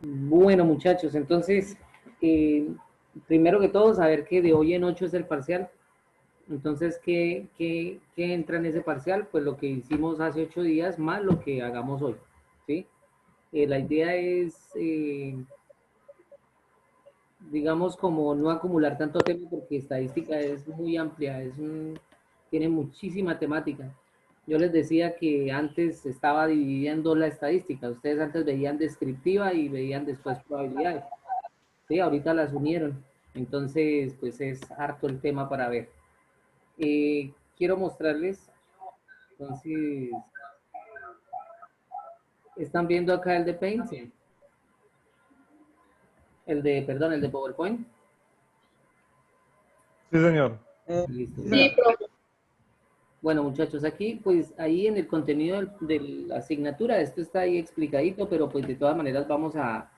Bueno, muchachos, entonces, primero que todo, saber que de hoy en 8 es el parcial. Entonces, ¿qué entra en ese parcial? Pues lo que hicimos hace 8 días más lo que hagamos hoy, ¿sí? La idea es, digamos, como no acumular tanto tema porque estadística es muy amplia, tiene muchísima temática. Yo les decía que antes estaba dividiendo la estadística. Ustedes antes veían descriptiva y veían después probabilidades. Sí, ahorita las unieron. Entonces, pues es harto el tema para ver. Quiero mostrarles, entonces, ¿están viendo acá el de Paint? Sí. Perdón, el de PowerPoint. Sí, señor. Listo. Sí, profe. Bueno, muchachos, aquí, pues ahí en el contenido de la asignatura, esto está ahí explicadito, pero pues de todas maneras vamos a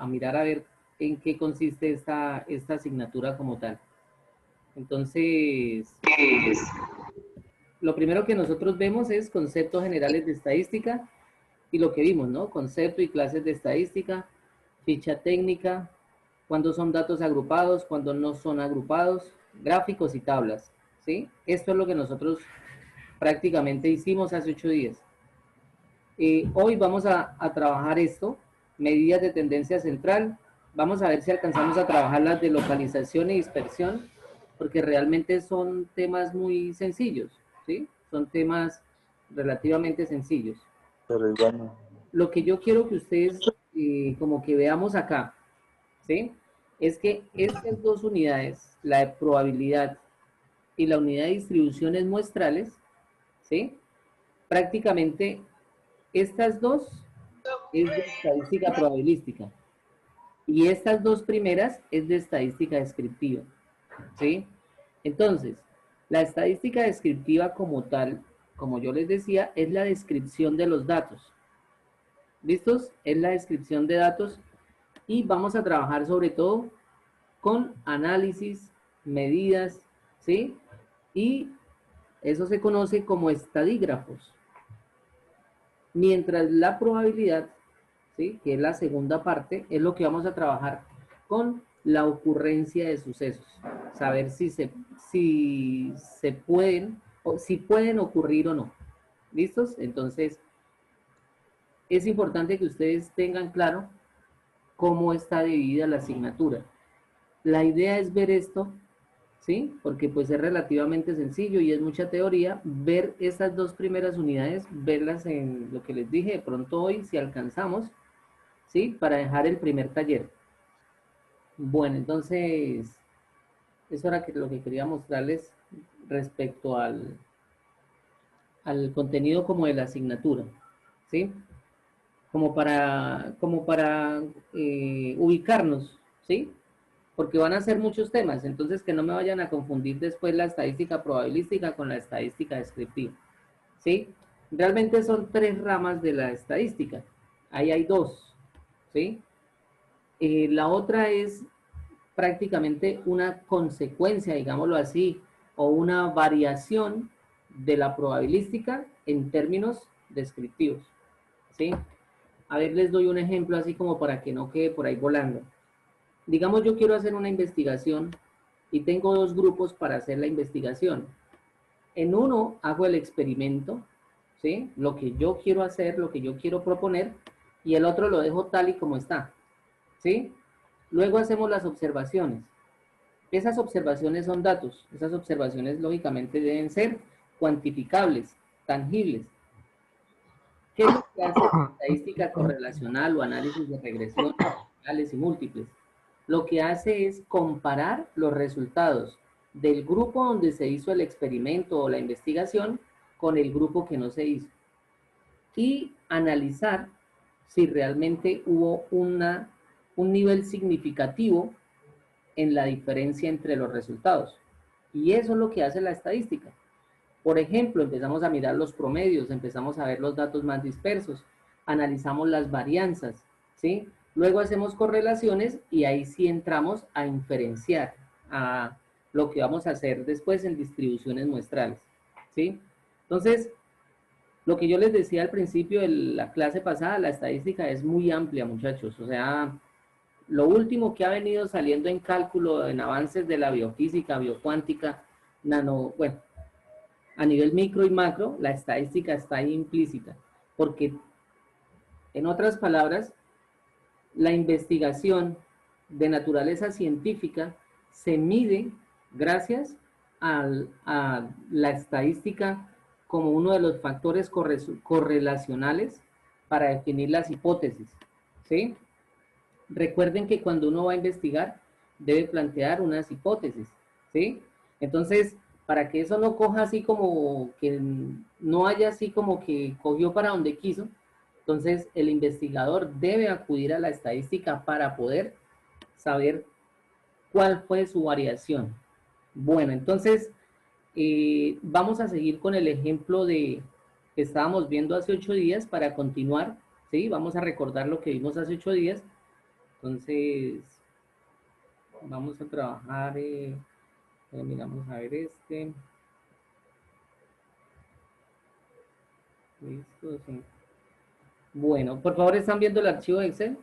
mirar a ver en qué consiste esta asignatura como tal. Entonces, lo primero que nosotros vemos es conceptos generales de estadística y lo que vimos, ¿no? Concepto y clases de estadística, ficha técnica, cuándo son datos agrupados, cuándo no son agrupados, gráficos y tablas, ¿sí? Esto es lo que nosotros prácticamente hicimos hace 8 días. Hoy vamos a trabajar esto, medidas de tendencia central, vamos a ver si alcanzamos a trabajar las de localización y dispersión, porque realmente son temas muy sencillos, ¿sí? Son temas relativamente sencillos. Pero igual no. Lo que yo quiero que ustedes como que veamos acá, ¿sí? Es que estas dos unidades, la de probabilidad y la unidad de distribuciones muestrales, ¿sí? Prácticamente estas dos es de estadística probabilística y estas dos primeras es de estadística descriptiva, ¿sí? Entonces, la estadística descriptiva como tal, como yo les decía, es la descripción de los datos. ¿Listos? Es la descripción de datos y vamos a trabajar sobre todo con análisis, medidas, ¿sí? Y eso se conoce como estadígrafos. Mientras la probabilidad, ¿sí? Que es la segunda parte, es lo que vamos a trabajar con la ocurrencia de sucesos. Saber si se pueden, o si pueden ocurrir o no. ¿Listos? Entonces, es importante que ustedes tengan claro cómo está dividida la asignatura. La idea es ver esto, ¿sí? Porque pues es relativamente sencillo y es mucha teoría, ver esas dos primeras unidades, verlas en lo que les dije, de pronto hoy, si alcanzamos, ¿sí? Para dejar el primer taller. Bueno, entonces, eso era lo que quería mostrarles respecto al contenido como de la asignatura, ¿sí? Como para ubicarnos, ¿sí? Porque van a ser muchos temas, entonces que no me vayan a confundir después la estadística probabilística con la estadística descriptiva, ¿sí? Realmente son tres ramas de la estadística, ahí hay dos, ¿sí? La otra es prácticamente una consecuencia, digámoslo así, o una variación de la probabilística en términos descriptivos, ¿sí? A ver, les doy un ejemplo así como para que no quede por ahí volando. Digamos, yo quiero hacer una investigación y tengo dos grupos para hacer la investigación. En uno hago el experimento, ¿sí? Lo que yo quiero hacer, lo que yo quiero proponer, y el otro lo dejo tal y como está, ¿sí? Luego hacemos las observaciones. Esas observaciones son datos. Esas observaciones, lógicamente, deben ser cuantificables, tangibles. ¿Qué es lo que hace la estadística correlacional o análisis de regresión y múltiples? Lo que hace es comparar los resultados del grupo donde se hizo el experimento o la investigación con el grupo que no se hizo. Y analizar si realmente hubo un nivel significativo en la diferencia entre los resultados. Y eso es lo que hace la estadística. Por ejemplo, empezamos a mirar los promedios, empezamos a ver los datos más dispersos, analizamos las varianzas, ¿sí? Luego hacemos correlaciones y ahí sí entramos a inferenciar a lo que vamos a hacer después en distribuciones muestrales, ¿sí? Entonces, Lo que yo les decía al principio de la clase pasada, la estadística es muy amplia, muchachos. O sea, lo último que ha venido saliendo en cálculo, en avances de la biofísica, biocuántica, bueno, a nivel micro y macro, la estadística está ahí implícita. Porque, en otras palabras, la investigación de naturaleza científica se mide gracias a la estadística como uno de los factores correlacionales para definir las hipótesis, ¿sí? Recuerden que cuando uno va a investigar, debe plantear unas hipótesis, ¿sí? Entonces, para que eso no coja así como que no haya así como que cogió para donde quiso, entonces el investigador debe acudir a la estadística para poder saber cuál fue su variación. Bueno, entonces vamos a seguir con el ejemplo de que estábamos viendo hace 8 días para continuar, ¿sí? Vamos a recordar lo que vimos hace 8 días. Entonces, vamos a trabajar, miramos a ver este. Listo, sí. Bueno, por favor, ¿están viendo el archivo de Excel?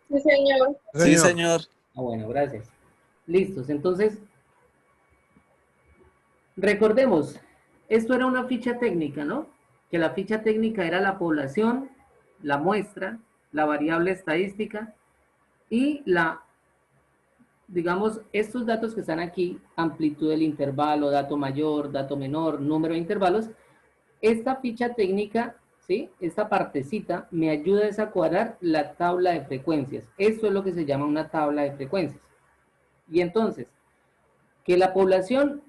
Sí, señor. Sí, señor. Ah, bueno, gracias. Listos, entonces, recordemos, esto era una ficha técnica, ¿no? Que la ficha técnica era la población, la muestra, la variable estadística y digamos, estos datos que están aquí, amplitud del intervalo, dato mayor, dato menor, número de intervalos, esta ficha técnica, ¿sí? Esta partecita me ayuda a cuadrar la tabla de frecuencias. Esto es lo que se llama una tabla de frecuencias. Y entonces, que la población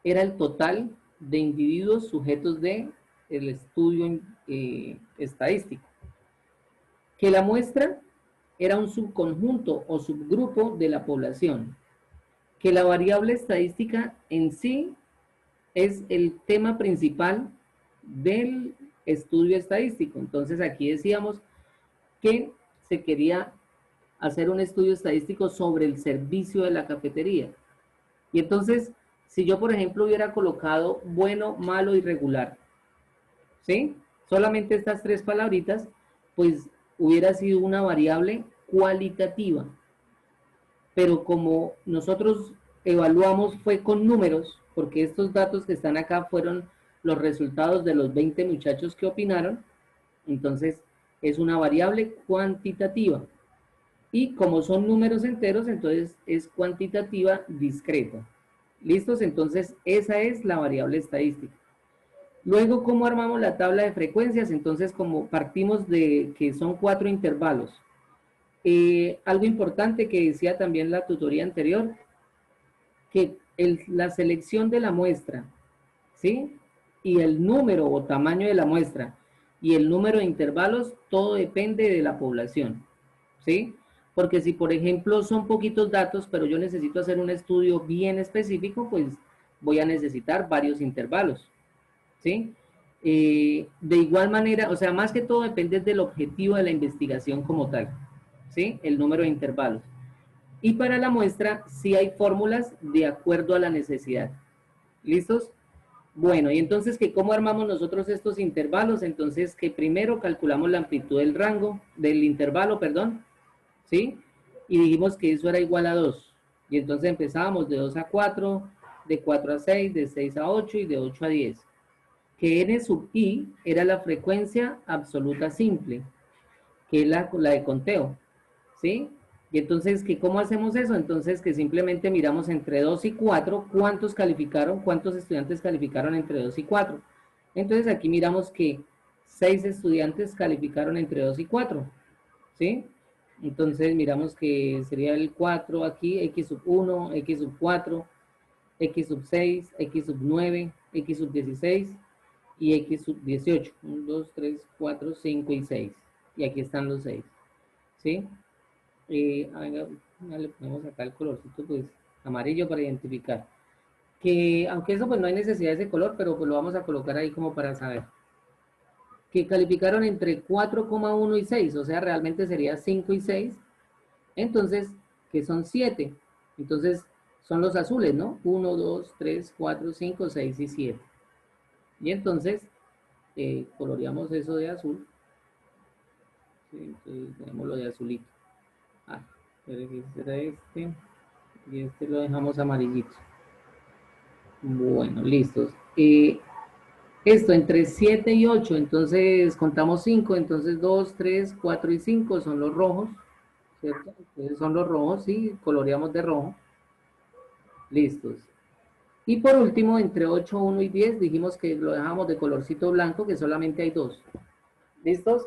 era el total de individuos sujetos de el estudio estadístico. Que la muestra era un subconjunto o subgrupo de la población. Que la variable estadística en sí es el tema principal del estudio estadístico. Entonces aquí decíamos que se quería hacer un estudio estadístico sobre el servicio de la cafetería. Y entonces, si yo, por ejemplo, hubiera colocado bueno, malo y regular, ¿sí? Solamente estas tres palabritas, pues hubiera sido una variable cualitativa. Pero como nosotros evaluamos fue con números, porque estos datos que están acá fueron los resultados de los 20 muchachos que opinaron, entonces es una variable cuantitativa. Y como son números enteros, entonces es cuantitativa discreta. ¿Listos? Entonces esa es la variable estadística. Luego, ¿cómo armamos la tabla de frecuencias? Entonces, como partimos de que son 4 intervalos. Algo importante que decía también la tutoría anterior, que la selección de la muestra, ¿sí? Y el número o tamaño de la muestra y el número de intervalos, todo depende de la población, ¿sí? Porque si, por ejemplo, son poquitos datos, pero yo necesito hacer un estudio bien específico, pues voy a necesitar varios intervalos, ¿sí? De igual manera, o sea, más que todo depende del objetivo de la investigación como tal, ¿sí? El número de intervalos. Y para la muestra sí hay fórmulas de acuerdo a la necesidad. ¿Listos? Bueno, y entonces, ¿cómo armamos nosotros estos intervalos? Entonces, que primero calculamos la amplitud del rango, del intervalo, perdón, ¿sí? Y dijimos que eso era igual a 2. Y entonces empezábamos de 2 a 4, de 4 a 6, de 6 a 8 y de 8 a 10. Que n sub i era la frecuencia absoluta simple, que es la de conteo, ¿sí? Y entonces, ¿cómo hacemos eso? Entonces, que simplemente miramos entre 2 y 4, ¿cuántos calificaron? ¿Cuántos estudiantes calificaron entre 2 y 4? Entonces, aquí miramos que 6 estudiantes calificaron entre 2 y 4, ¿sí? Entonces, miramos que sería el 4 aquí, x sub 1, x sub 4, x sub 6, x sub 9, x sub 16 y x sub 18. 1, 2, 3, 4, 5 y 6. Y aquí están los 6, ¿sí? Le ponemos acá el colorcito pues amarillo para identificar que aunque eso pues no hay necesidad de ese color, pero pues lo vamos a colocar ahí como para saber que calificaron entre 4,1 y 6, o sea realmente sería 5 y 6, entonces que son 7, entonces son los azules, ¿no? 1, 2, 3, 4, 5, 6 y 7. Y entonces coloreamos eso de azul. ¿Sí? Entonces tenemos lo de azulito. Ah, espere que será este. Y este lo dejamos amarillito. Bueno, listos. Esto entre 7 y 8, entonces contamos 5, entonces 2, 3, 4 y 5 son los rojos, ¿cierto? Entonces son los rojos, sí, coloreamos de rojo. Listos. Y por último, entre 8, 1 y 10, dijimos que lo dejamos de colorcito blanco, que solamente hay dos. ¿Listos?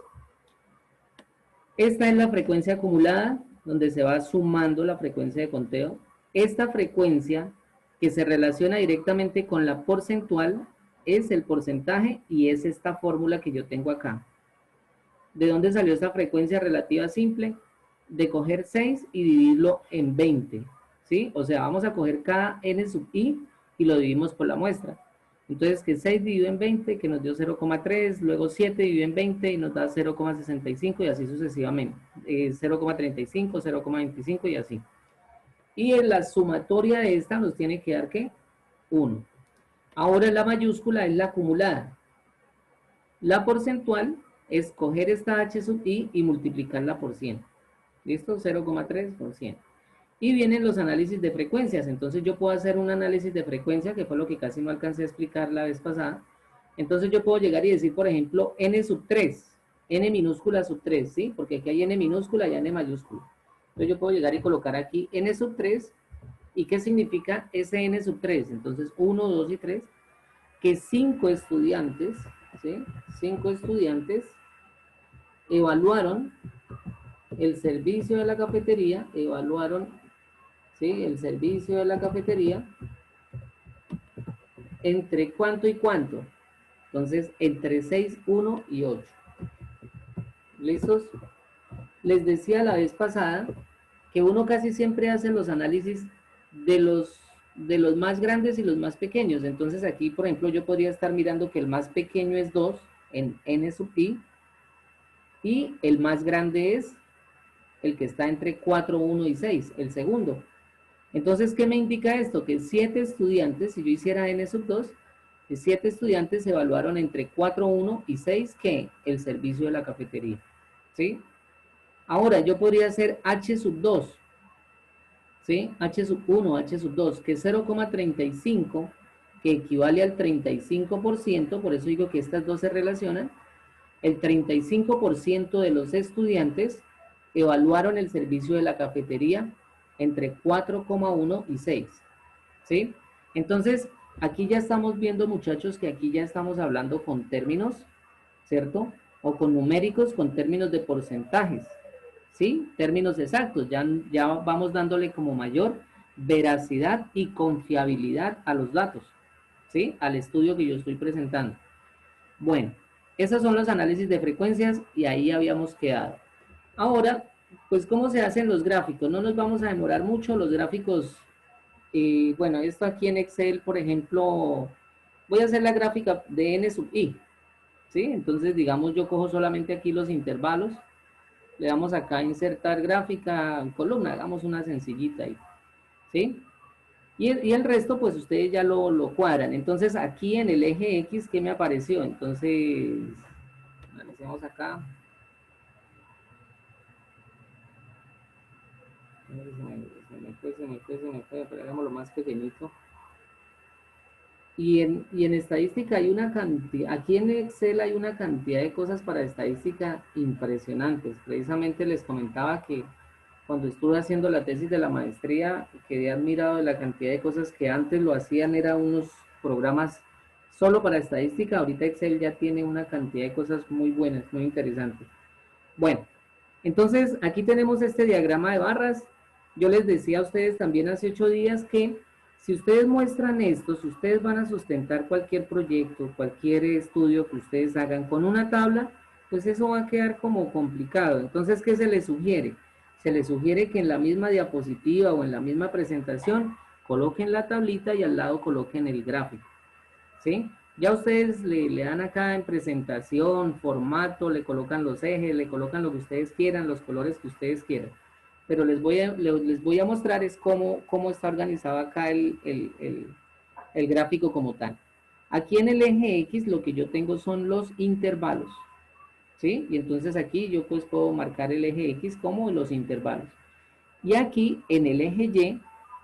Esta es la frecuencia acumulada, donde se va sumando la frecuencia de conteo. Esta frecuencia, que se relaciona directamente con la porcentual, es el porcentaje y es esta fórmula que yo tengo acá. ¿De dónde salió esta frecuencia relativa simple? De coger 6 y dividirlo en 20, ¿sí? O sea, vamos a coger cada n sub i y lo dividimos por la muestra. Entonces, que 6 dividido en 20, que nos dio 0,3, luego 7 dividido en 20 y nos da 0,65 y así sucesivamente. 0,35, 0,25 y así. Y en la sumatoria de esta nos tiene que dar, ¿qué? 1. Ahora la mayúscula es la acumulada. La porcentual es coger esta h sub i y multiplicarla por 100. ¿Listo? 0,3 por 100. Y vienen los análisis de frecuencias. Entonces yo puedo hacer un análisis de frecuencia, que fue lo que casi no alcancé a explicar la vez pasada. Entonces yo puedo llegar y decir, por ejemplo, n sub 3, n minúscula sub 3, ¿sí? Porque aquí hay n minúscula y n mayúscula. Entonces yo puedo llegar y colocar aquí n sub 3. ¿Y qué significa ese n sub 3? Entonces 1, 2 y 3, que 5 estudiantes, ¿sí? 5 estudiantes evaluaron el servicio de la cafetería, evaluaron, ¿sí? El servicio de la cafetería entre cuánto y cuánto. Entonces, entre 6, 1 y 8. ¿Listos? Les decía la vez pasada que uno casi siempre hace los análisis de los más grandes y los más pequeños. Entonces aquí, por ejemplo, yo podría estar mirando que el más pequeño es 2 en n sub i y el más grande es el que está entre 4, 1 y 6, el segundo. Entonces, ¿qué me indica esto? Que 7 estudiantes, si yo hiciera n sub 2, 7 estudiantes evaluaron entre 4, 1 y 6, ¿qué? El servicio de la cafetería. ¿Sí? Ahora, yo podría hacer h sub 2, ¿sí? H sub 1, H sub 2, que es 0,35, que equivale al 35%, por eso digo que estas dos se relacionan. El 35% de los estudiantes evaluaron el servicio de la cafetería entre 4,1 y 6, ¿sí? Entonces, aquí ya estamos viendo, muchachos, que aquí ya estamos hablando con términos, ¿cierto? O con numéricos, con términos de porcentajes, ¿sí? Términos exactos, ya vamos dándole como mayor veracidad y confiabilidad a los datos, ¿sí? Al estudio que yo estoy presentando. Bueno, esos son los análisis de frecuencias y ahí habíamos quedado. Ahora, pues, ¿cómo se hacen los gráficos? No nos vamos a demorar mucho, los gráficos, bueno, esto aquí en Excel, por ejemplo, voy a hacer la gráfica de n sub i, ¿sí? Entonces, digamos, yo cojo solamente aquí los intervalos, le damos acá a insertar gráfica en columna, hagamos una sencillita ahí, ¿sí? Y el resto, pues ustedes ya lo cuadran. Entonces, aquí en el eje X, ¿qué me apareció? Entonces, analicemos acá. Se me fue, pero hagámoslo más pequeñito. Y en estadística hay una cantidad, aquí en Excel hay una cantidad de cosas para estadística impresionantes. Precisamente les comentaba que cuando estuve haciendo la tesis de la maestría, quedé admirado de la cantidad de cosas que antes lo hacían, eran unos programas solo para estadística. Ahorita Excel ya tiene una cantidad de cosas muy buenas, muy interesantes. Bueno, entonces aquí tenemos este diagrama de barras. Yo les decía a ustedes también hace 8 días que si ustedes muestran esto, si ustedes van a sustentar cualquier proyecto, cualquier estudio que ustedes hagan con una tabla, pues eso va a quedar como complicado. Entonces, ¿qué se les sugiere? Se les sugiere que en la misma diapositiva o en la misma presentación coloquen la tablita y al lado coloquen el gráfico, ¿sí? Ya ustedes le dan acá en presentación, formato, le colocan los ejes, le colocan lo que ustedes quieran, los colores que ustedes quieran. Pero les voy a mostrar es cómo está organizado acá el gráfico como tal. Aquí en el eje X lo que yo tengo son los intervalos, ¿sí? Y entonces aquí yo pues puedo marcar el eje X como los intervalos. Y aquí en el eje Y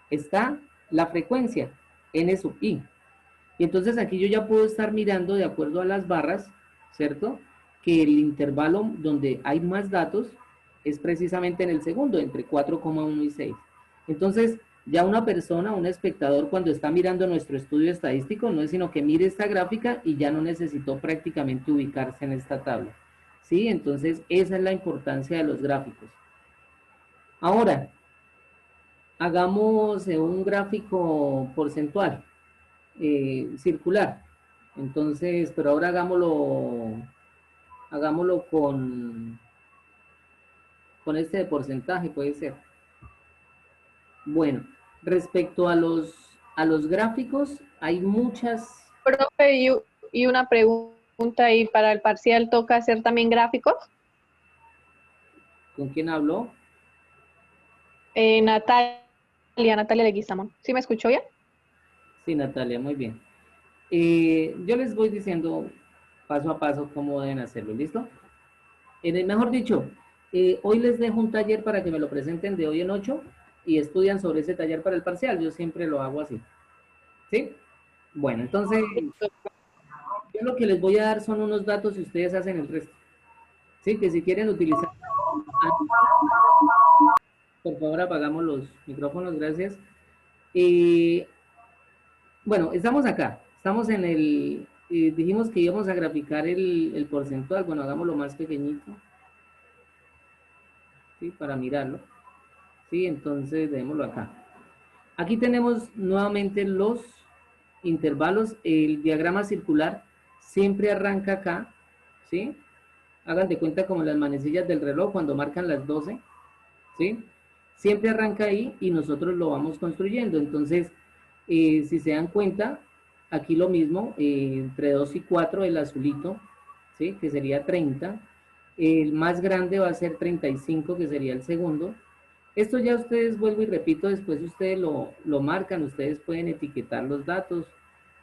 está la frecuencia, N sub I. Y entonces aquí yo ya puedo estar mirando de acuerdo a las barras, ¿cierto? Que el intervalo donde hay más datos es precisamente en el segundo, entre 4,1 y 6. Entonces, ya una persona, un espectador, cuando está mirando nuestro estudio estadístico, no es sino que mire esta gráfica y ya no necesitó prácticamente ubicarse en esta tabla. ¿Sí? Entonces, esa es la importancia de los gráficos. Ahora, hagamos un gráfico porcentual, circular. Entonces, pero ahora hagámoslo con este de porcentaje, puede ser. Bueno, respecto a los gráficos, hay muchas. Profe, y una pregunta, ¿y para el parcial toca hacer también gráficos? ¿Con quién habló? Natalia Leguizamón. ¿Sí me escuchó bien? Sí, Natalia, muy bien. Yo les voy diciendo paso a paso cómo deben hacerlo, ¿listo? Mejor dicho, hoy les dejo un taller para que me lo presenten de hoy en 8 y estudian sobre ese taller para el parcial. Yo siempre lo hago así. ¿Sí? Bueno, entonces, yo lo que les voy a dar son unos datos y ustedes hacen el resto. ¿Sí? Que si quieren utilizar. Por favor, apagamos los micrófonos, gracias. Bueno, estamos acá. Estamos en el. Dijimos que íbamos a graficar el porcentual. Bueno, hagámoslo más pequeñito. ¿Sí? Para mirarlo. ¿Sí? Entonces, démoslo acá. Aquí tenemos nuevamente los intervalos. El diagrama circular siempre arranca acá. ¿Sí? Hagan de cuenta como las manecillas del reloj cuando marcan las 12. ¿Sí? Siempre arranca ahí y nosotros lo vamos construyendo. Entonces, si se dan cuenta, aquí lo mismo, entre 2 y 4 el azulito, ¿sí? Que sería 30. El más grande va a ser 35, que sería el segundo. Esto ya ustedes, vuelvo y repito, después ustedes lo marcan, ustedes pueden etiquetar los datos,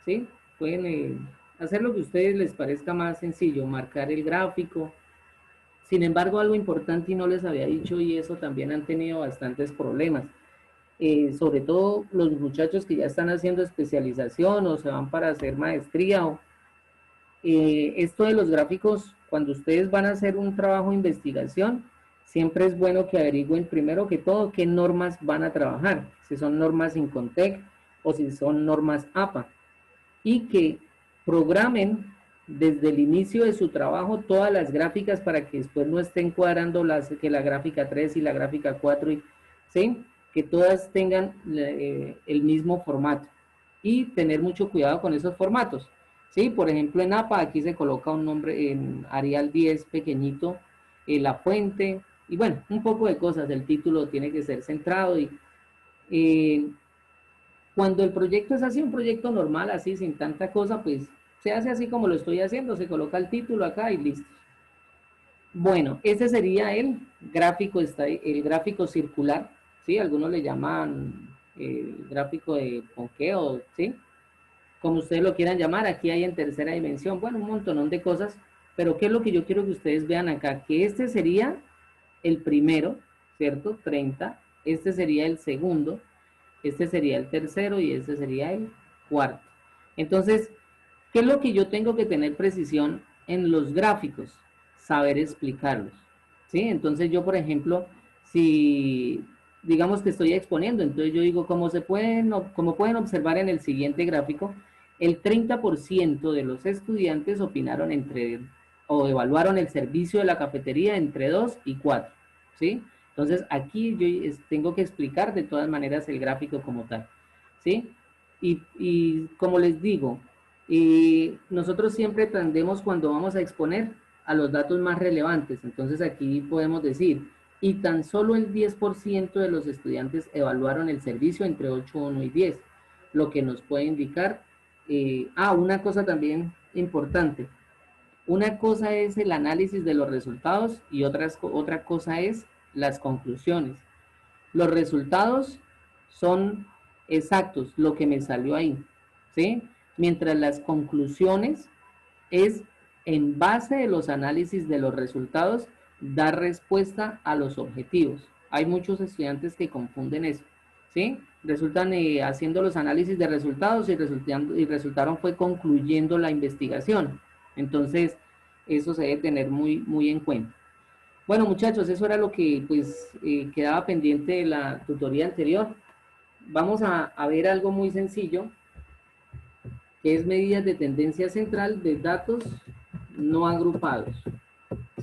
¿sí? Pueden hacer lo que a ustedes les parezca más sencillo, marcar el gráfico. Sin embargo, algo importante y no les había dicho, y eso también han tenido bastantes problemas. Sobre todo los muchachos que ya están haciendo especialización o se van para hacer maestría. Esto de los gráficos, cuando ustedes van a hacer un trabajo de investigación, siempre es bueno que averigüen primero que todo qué normas van a trabajar, si son normas Incontec o si son normas APA, y que programen desde el inicio de su trabajo todas las gráficas para que después no estén cuadrando que la gráfica 3 y la gráfica 4, ¿sí? Que todas tengan el mismo formato y tener mucho cuidado con esos formatos. ¿Sí? Por ejemplo, en APA aquí se coloca un nombre en Arial 10 pequeñito, la fuente, y bueno, un poco de cosas. El título tiene que ser centrado y eh, cuando el proyecto es así, un proyecto normal, así, sin tanta cosa, pues se hace así como lo estoy haciendo, se coloca el título acá y listo. Bueno, ese sería el gráfico circular, ¿sí? Algunos le llaman el gráfico de ponqueo, ¿sí? Como ustedes lo quieran llamar, aquí hay en tercera dimensión, bueno, un montón de cosas, pero ¿qué es lo que yo quiero que ustedes vean acá? Que este sería el primero, ¿cierto? 30, este sería el segundo, este sería el tercero y este sería el cuarto. Entonces, ¿qué es lo que yo tengo que tener precisión en los gráficos? Saber explicarlos. ¿Sí? Entonces yo, por ejemplo, si digamos que estoy exponiendo, entonces yo digo, como pueden observar en el siguiente gráfico, el 30% de los estudiantes opinaron o evaluaron el servicio de la cafetería entre 2 y 4. ¿Sí? Entonces aquí yo tengo que explicar de todas maneras el gráfico como tal. ¿Sí? Y como les digo, nosotros siempre tendemos cuando vamos a exponer a los datos más relevantes. Entonces aquí podemos decir, y tan solo el 10% de los estudiantes evaluaron el servicio entre 8, 1 y 10, lo que nos puede indicar, una cosa también importante, una cosa es el análisis de los resultados y otra cosa es las conclusiones. Los resultados son exactos, lo que me salió ahí, ¿sí? mientras las conclusiones es en base de los análisis de los resultados, dar respuesta a los objetivos. Hay muchos estudiantes que confunden eso, ¿sí? Resultan haciendo los análisis de resultados y resultaron fue concluyendo la investigación. Entonces, eso se debe tener muy en cuenta. Bueno, muchachos, eso era lo que pues quedaba pendiente de la tutoría anterior. Vamos a ver algo muy sencillo, que es medidas de tendencia central de datos no agrupados,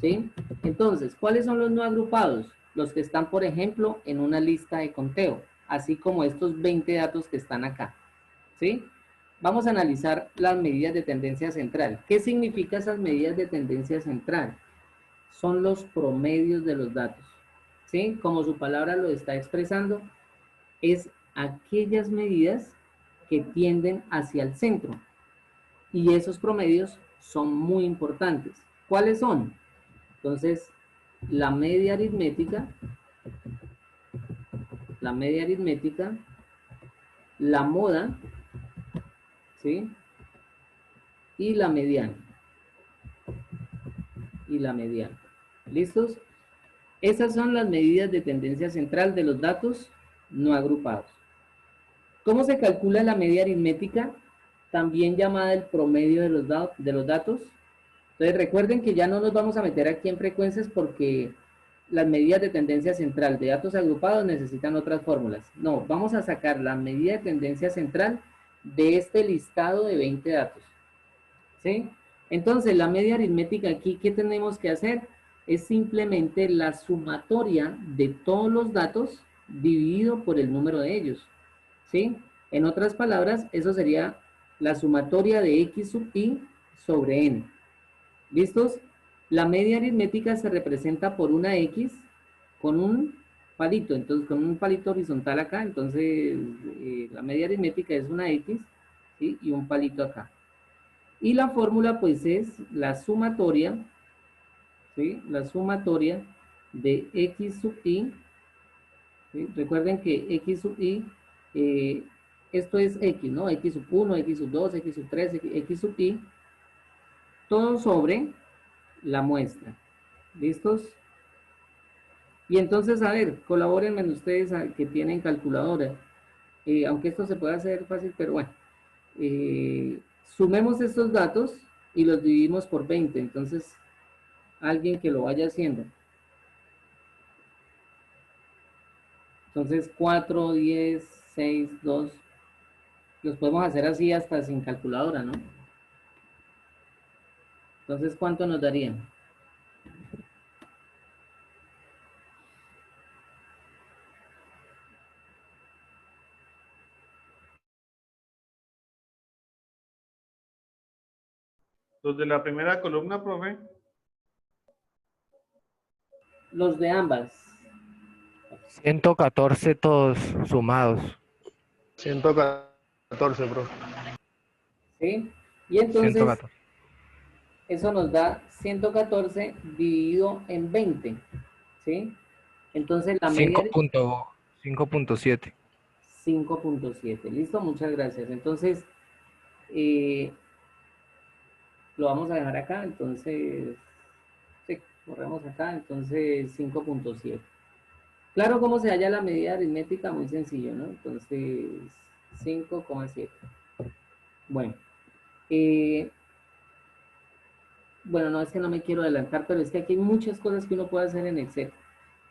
¿sí? Entonces, ¿cuáles son los no agrupados? Los que están, por ejemplo, en una lista de conteo, así como estos 20 datos que están acá, ¿sí? Vamos a analizar las medidas de tendencia central. ¿Qué significa esas medidas de tendencia central? Son los promedios de los datos, ¿sí? Como su palabra lo está expresando, es aquellas medidas que tienden hacia el centro. Y esos promedios son muy importantes. ¿Cuáles son? Entonces, la media aritmética, la moda, ¿sí? Y la mediana. ¿Listos? Esas son las medidas de tendencia central de los datos no agrupados. ¿Cómo se calcula la media aritmética? También llamada el promedio de los datos. Entonces recuerden que ya no nos vamos a meter aquí en frecuencias porque las medidas de tendencia central de datos agrupados necesitan otras fórmulas. No, vamos a sacar la medida de tendencia central de este listado de 20 datos. ¿Sí? Entonces la media aritmética aquí, ¿qué tenemos que hacer? Es simplemente la sumatoria de todos los datos dividido por el número de ellos. ¿Sí? En otras palabras, eso sería la sumatoria de x sub i sobre n. ¿Listos? La media aritmética se representa por una x con un palito, entonces con un palito horizontal acá, entonces la media aritmética es una x, ¿sí? Y un palito acá. Y la fórmula pues es la sumatoria, ¿sí? La sumatoria de x sub i, ¿sí? Recuerden que x sub i, esto es x, ¿no? X sub 1, x sub 2, x sub 3, x sub i, todo sobre la muestra. ¿Listos? Y entonces, a ver, colabórenme ustedes que tienen calculadora. Aunque esto se puede hacer fácil, pero bueno. Sumemos estos datos y los dividimos por 20. Entonces, alguien que lo vaya haciendo. Entonces, 4, 10, 6, 2. Los podemos hacer así hasta sin calculadora, ¿no? Entonces, ¿cuánto nos darían? Los de la primera columna, profe. Los de ambas. 114 todos sumados. 114, profe. ¿Sí? Y entonces, 114. eso nos da 114 dividido en 20. ¿Sí? Entonces, la media... 5.7. 5.7. ¿Listo? Muchas gracias. Entonces, lo vamos a dejar acá. Entonces, sí, corremos acá. Entonces, 5.7. Claro, cómo se halla la medida aritmética, muy sencillo, ¿no? Entonces, 5,7. Bueno, bueno, no es que no me quiero adelantar, pero es que aquí hay muchas cosas que uno puede hacer en Excel,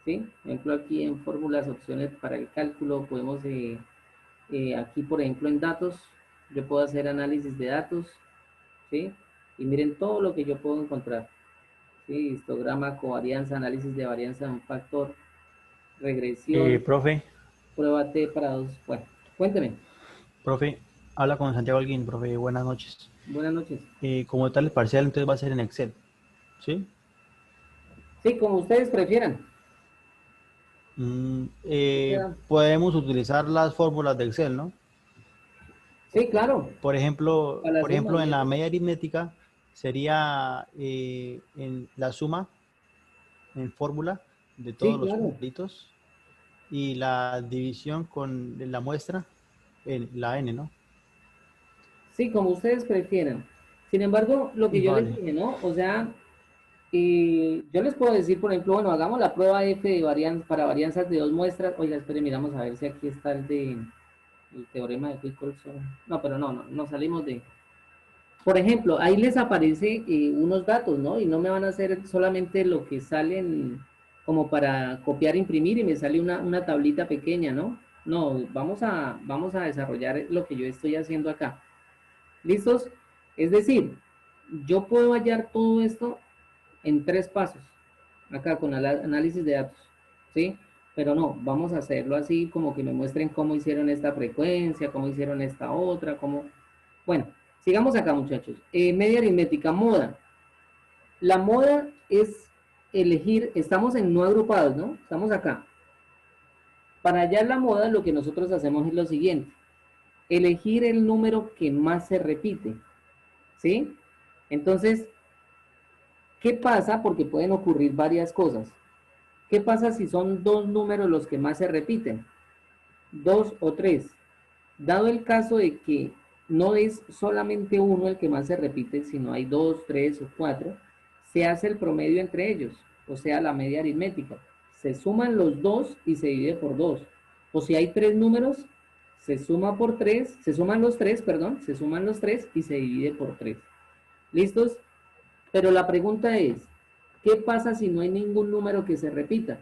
¿sí? Por ejemplo, aquí en fórmulas, opciones para el cálculo, podemos, aquí por ejemplo en datos, yo puedo hacer análisis de datos, ¿sí? Y miren todo lo que yo puedo encontrar, ¿sí? Histograma, covarianza, análisis de varianza de un factor, regresión, Profe, prueba T para dos. Bueno, cuénteme. profe, habla con Santiago Alguín, profe, buenas noches. Buenas noches. Como tal el parcial entonces va a ser en Excel, ¿sí? Sí, como ustedes prefieran. Podemos utilizar las fórmulas de Excel, ¿no? Sí, claro. Por ejemplo, Para la suma, en la media aritmética sería en la suma en fórmula de todos sí, los claro. numeritos y la división con la muestra, la n, ¿no? Sí, como ustedes prefieran. Sin embargo, lo que yo les Vale. dije, ¿no? O sea, yo les puedo decir, por ejemplo, bueno, hagamos la prueba F de para varianzas de dos muestras. Oiga, espere, miramos a ver si aquí está el teorema de Quick-Colson. No, pero no salimos de... Por ejemplo, ahí les aparece unos datos, ¿no? Y no me van a hacer solamente lo que salen como para copiar e imprimir y me sale una tablita pequeña, ¿no? No, vamos a desarrollar lo que yo estoy haciendo acá. ¿Listos? Es decir, yo puedo hallar todo esto en 3 pasos, acá con análisis de datos, ¿sí? Pero no, vamos a hacerlo así como que me muestren cómo hicieron esta frecuencia, cómo hicieron esta otra, cómo... Bueno, sigamos acá, muchachos. Media aritmética, moda. La moda es elegir, estamos en no agrupados, ¿no? Estamos acá. Para hallar la moda, lo que nosotros hacemos es lo siguiente. Elegir el número que más se repite, ¿sí? Entonces, ¿qué pasa? Porque pueden ocurrir varias cosas. ¿Qué pasa si son dos números los que más se repiten? 2 o 3. Dado el caso de que no es solamente uno el que más se repite, sino hay 2, 3 o 4, se hace el promedio entre ellos, o sea, la media aritmética. Se suman los dos y se divide por 2. O si hay 3 números, se suma por 3, se suman los 3, perdón, se suman los 3 y se divide por 3. ¿Listos? Pero la pregunta es, ¿qué pasa si no hay ningún número que se repita?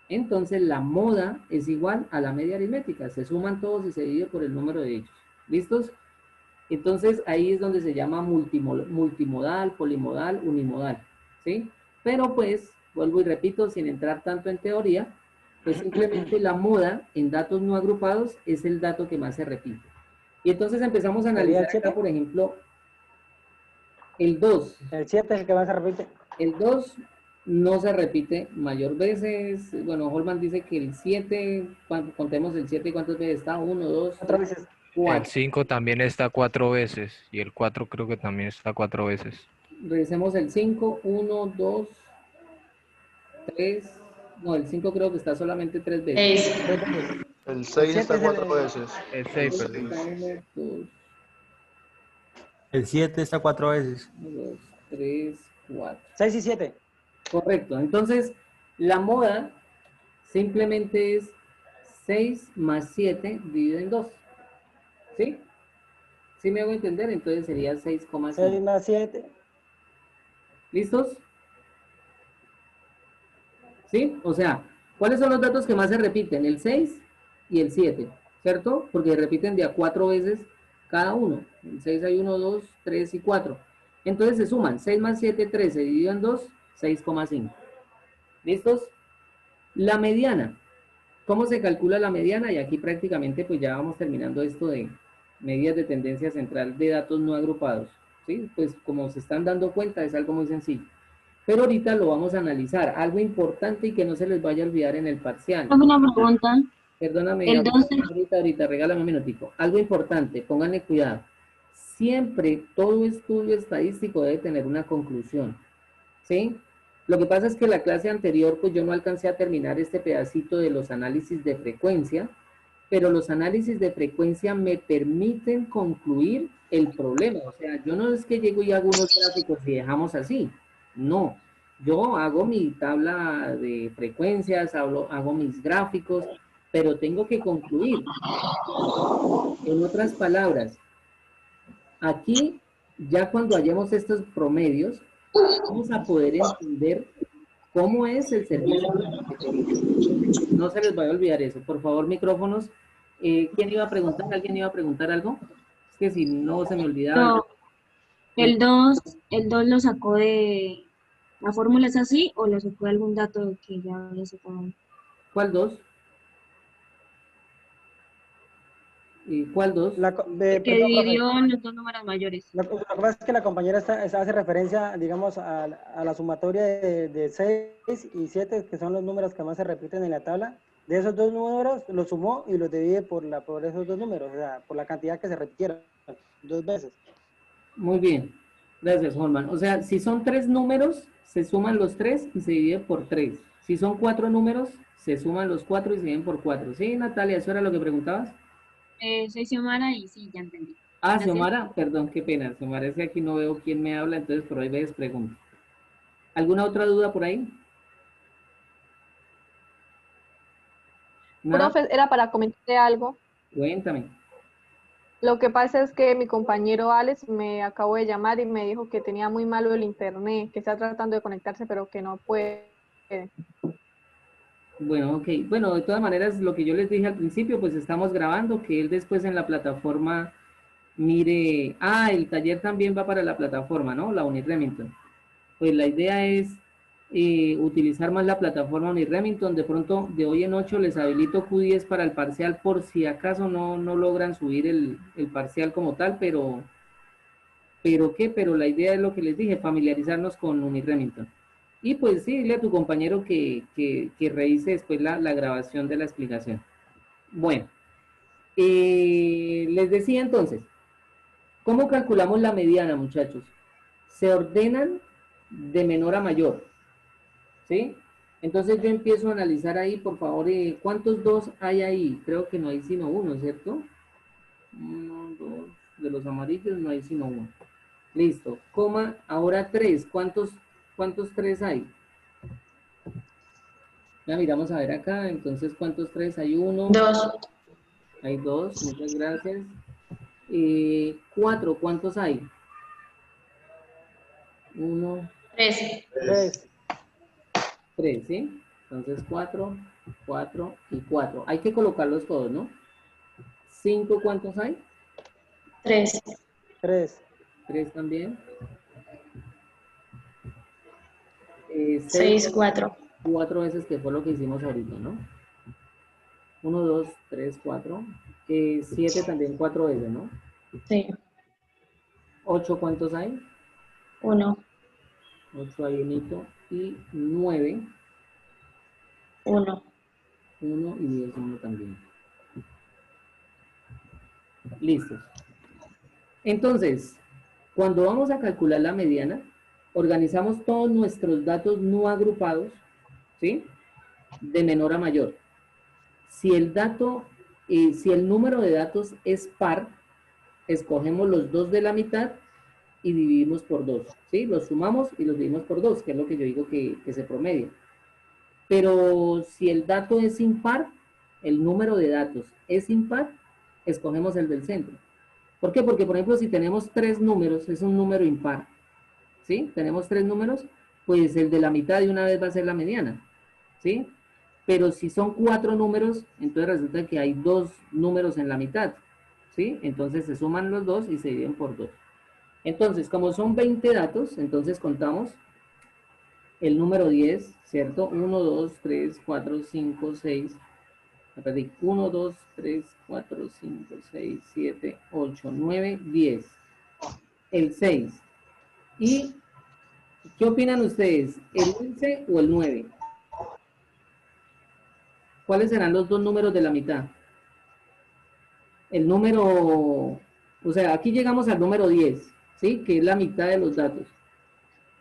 Entonces la moda es igual a la media aritmética. Se suman todos y se divide por el número de ellos. ¿Listos? Entonces ahí es donde se llama multimodal, polimodal, unimodal. ¿Sí? Pero pues, vuelvo y repito, sin entrar tanto en teoría, pues simplemente la moda en datos no agrupados es el dato que más se repite. Y entonces empezamos a ¿Sería analizar el 7? acá, por ejemplo, el 2. El 7 es el que más se repite. El 2 no se repite mayor veces. Bueno, Holman dice que el 7, contemos el 7, ¿cuántas veces está? 1, 2, 4 3, veces. 4. 5 también está 4 veces. Y el 4 creo que también está 4 veces. Revisemos el 5, 1, 2, 3. No, el 5 creo que está solamente 3 veces. 3 veces. El El 6 7 está es 4 el... veces. El El 6, 6 perdón. está 1, 2, El 7 está 4 veces. 2, 3, 4. 6 y 7. Correcto. Entonces, la moda simplemente es 6 más 7 dividido en 2. ¿Sí? ¿Sí me hago entender? Entonces sería 6,5. 6 más 7. ¿Listos? ¿Sí? O sea, ¿cuáles son los datos que más se repiten? El 6 y el 7, ¿cierto? Porque se repiten de a 4 veces cada uno. En 6 hay 1, 2, 3 y 4. Entonces se suman 6 más 7, 13, dividido en 2, 6,5. ¿Listos? La mediana. ¿Cómo se calcula la mediana? Y aquí prácticamente pues ya vamos terminando esto de medidas de tendencia central de datos no agrupados. ¿Sí? Pues como se están dando cuenta es algo muy sencillo. Pero ahorita lo vamos a analizar. Algo importante y que no se les vaya a olvidar en el parcial. Una pregunta. Perdóname, El 12. ahorita, regálame un minutico. Algo importante, pónganle cuidado. Siempre todo estudio estadístico debe tener una conclusión. ¿Sí? Lo que pasa es que la clase anterior, pues yo no alcancé a terminar este pedacito de los análisis de frecuencia, pero los análisis de frecuencia me permiten concluir el problema. O sea, yo no es que llego y hago unos gráficos y dejamos así. No, yo hago mi tabla de frecuencias, hago mis gráficos, pero tengo que concluir. En otras palabras, aquí, ya cuando hallemos estos promedios, vamos a poder entender cómo es el servicio. No se les vaya a olvidar eso. Por favor, micrófonos. ¿Quién iba a preguntar? ¿Alguien iba a preguntar algo? Es que si no se me olvidaba. No, el 2 lo sacó de... ¿La fórmula es así o lo sacó de algún dato que ya había sacado? ¿Cuál 2? ¿Y cuál 2? Que dividió en los dos números mayores. Lo que pasa es que la compañera hace referencia, digamos, a la sumatoria de 6 y 7, que son los números que más se repiten en la tabla. De esos dos números, los sumó y los divide por esos dos números, o sea, por la cantidad que se repitieron 2 veces. Muy bien. Gracias, Holman. O sea, si son 3 números, se suman los 3 y se divide por 3. Si son 4 números, se suman los 4 y se dividen por 4. ¿Sí, Natalia? ¿Eso era lo que preguntabas? Soy Xiomara y sí, ya entendí. Ah, Gracias. Xiomara, perdón, qué pena. Xiomara, es que aquí no veo quién me habla, entonces por ahí ves pregunto. ¿Alguna otra duda por ahí? ¿Nada? Profe, era para comentarle algo. Cuéntame. Lo que pasa es que mi compañero Alex me acabó de llamar y me dijo que tenía muy malo el internet, que está tratando de conectarse, pero que no puede. Bueno, ok. Bueno, de todas maneras, lo que yo les dije al principio, pues estamos grabando, que él después en la plataforma mire... Ah, el taller también va para la plataforma, ¿no? La Uniremington. Pues la idea es utilizar más la plataforma Uniremington. De pronto, de hoy en 8 les habilito Q10 para el parcial por si acaso no logran subir el parcial como tal, pero la idea es lo que les dije, familiarizarnos con Uniremington. Y pues sí, dile a tu compañero que revise después la grabación de la explicación. Bueno, les decía entonces, ¿cómo calculamos la mediana, muchachos? Se ordenan de menor a mayor, ¿sí? Entonces yo empiezo a analizar ahí, por favor, ¿cuántos 2 hay ahí? Creo que no hay sino uno, ¿cierto? 1, 2, de los amarillos no hay sino uno. Listo, coma, ahora 3, ¿cuántos 3 hay? Ya miramos a ver acá, entonces, ¿cuántos 3 hay? 1. 2, Hay 2, muchas gracias. 4, ¿cuántos hay? 1, 3, 3, 3, ¿sí? Entonces 4, 4 y 4. Hay que colocarlos todos, ¿no? 5, ¿cuántos hay? 3, 3, 3 también. 6, 4, 4 veces, que fue lo que hicimos ahorita, ¿no? 1, 2, 3, 4. 7 también 4 veces, ¿no? sí, 8, ¿cuántos hay? 1, 8 hay unito. Y 9, 1, 1 y 10, 1 también. Listos. Entonces, cuando vamos a calcular la mediana, organizamos todos nuestros datos no agrupados, ¿sí? De menor a mayor. Si el dato, si el número de datos es par, escogemos los 2 de la mitad y dividimos por 2, ¿sí? Los sumamos y los dividimos por 2, que es lo que yo digo que se promedia. Pero si el dato es impar, el número de datos es impar, escogemos el del centro. ¿Por qué? Porque, por ejemplo, si tenemos 3 números, es un número impar, ¿sí? Tenemos 3 números, pues el de la mitad de una vez va a ser la mediana, ¿sí? Pero si son 4 números, entonces resulta que hay 2 números en la mitad, ¿sí? Entonces se suman los 2 y se dividen por 2. Entonces, como son 20 datos, entonces contamos el número 10, ¿cierto? 1, 2, 3, 4, 5, 6. 1, 2, 3, 4, 5, 6, 7, 8, 9, 10. El 6. ¿Y qué opinan ustedes? ¿El 11 o el 9? ¿Cuáles serán los dos números de la mitad? El número, o sea, aquí llegamos al número 10, ¿sí? Que es la mitad de los datos.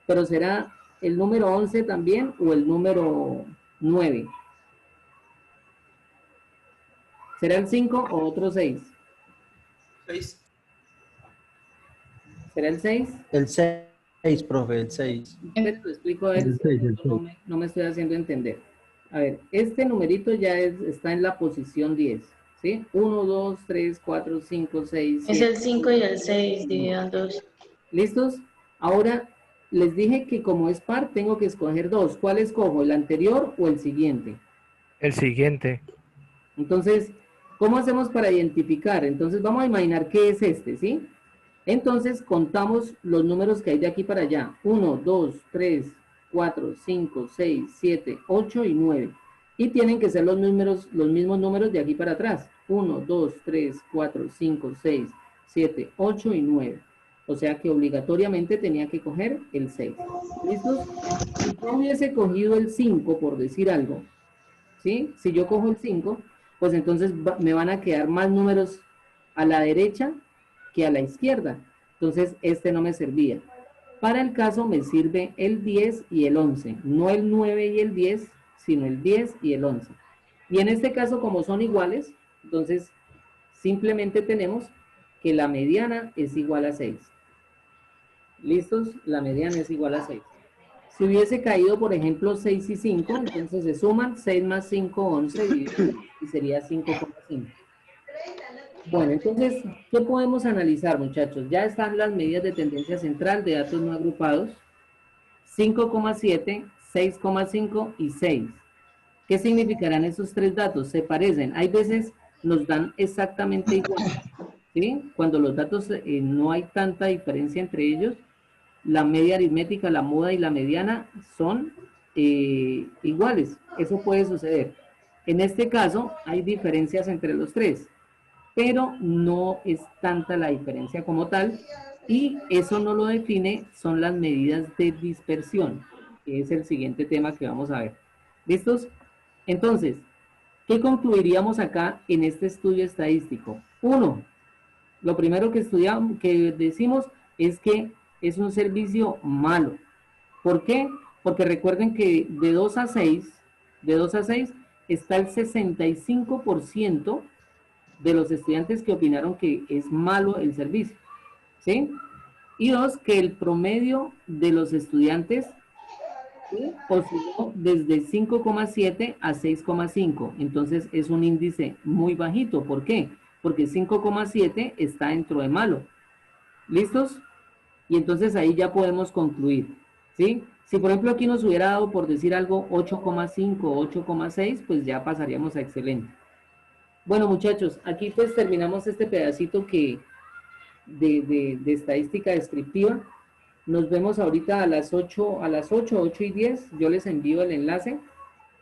Pero ¿será el número 11 también o el número 9? ¿Será el 5 o otro 6? 6. ¿Será el 6? El 6, profe, el 6. Te lo explico a ver si no me estoy haciendo entender. A ver, este numerito ya está en la posición 10, ¿sí? 1, 2, 3, 4, 5, 6, 7. es el 5 y el 6 dividido en 2. ¿Listos? Ahora, les dije que como es par, tengo que escoger 2. ¿Cuál escojo? ¿El anterior o el siguiente? El siguiente. Entonces, ¿cómo hacemos para identificar? Entonces, vamos a imaginar qué es este, ¿sí? Entonces, contamos los números que hay de aquí para allá. 1, 2, 3, 4, 5, 6, 7, 8 y 9. Y tienen que ser los mismos números de aquí para atrás. 1, 2, 3, 4, 5, 6, 7, 8 y 9. O sea que obligatoriamente tenía que coger el 6. ¿Listos? Si yo hubiese cogido el 5, por decir algo, ¿sí? Si yo cojo el 5, pues entonces me van a quedar más números a la derecha que a la izquierda. Entonces, este no me servía. Para el caso me sirve el 10 y el 11. No el 9 y el 10, sino el 10 y el 11. Y en este caso, como son iguales, entonces simplemente tenemos que la mediana es igual a 6. ¿Listos? La mediana es igual a 6. Si hubiese caído, por ejemplo, 6 y 5, entonces se suman 6 más 5, 11 y sería 5,5. Bueno, entonces, ¿qué podemos analizar, muchachos? Ya están las medidas de tendencia central de datos no agrupados. 5,7, 6,5 y 6. ¿Qué significarán esos tres datos? Se parecen. Hay veces nos dan exactamente igual, ¿sí? Cuando los datos no hay tanta diferencia entre ellos, la media aritmética, la moda y la mediana son iguales. Eso puede suceder. En este caso, hay diferencias entre los tres, pero no es tanta la diferencia como tal, y eso no lo define, son las medidas de dispersión, que es el siguiente tema que vamos a ver. ¿Listos? Entonces, ¿qué concluiríamos acá en este estudio estadístico? Uno, lo primero que estudiamos, que decimos es que es un servicio malo. ¿Por qué? Porque recuerden que de 2 a 6 está el 65% de los estudiantes que opinaron que es malo el servicio, ¿sí? Y dos, que el promedio de los estudiantes, ¿sí?, osciló desde 5,7 a 6,5. Entonces es un índice muy bajito. ¿Por qué? Porque 5,7 está dentro de malo. ¿Listos? Y entonces ahí ya podemos concluir, ¿sí? Si por ejemplo aquí nos hubiera dado, por decir algo, 8,5, 8,6, pues ya pasaríamos a excelente. Bueno, muchachos, aquí pues terminamos este pedacito que de estadística descriptiva. Nos vemos ahorita a las 8, 8 y 10. Yo les envío el enlace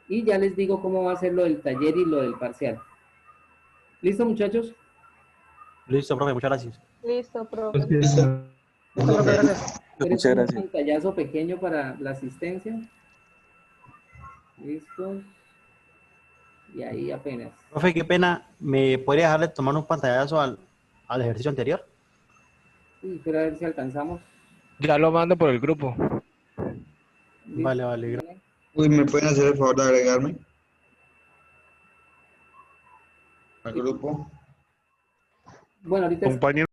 y ya les digo cómo va a ser lo del taller y lo del parcial. ¿Listo, muchachos? Listo, profe, muchas gracias. Listo, profe. Listo, profe, gracias. ¿Quieres un pantallazo pequeño para la asistencia? Listo. Y ahí apenas. Profe, qué pena, ¿me podría dejarle tomar un pantallazo al ejercicio anterior? Sí, pero a ver si alcanzamos. Ya lo mando por el grupo. ¿Listo? Vale, vale. Uy, ¿me pueden hacer el favor de agregarme al grupo? Bueno, ahorita Compañero.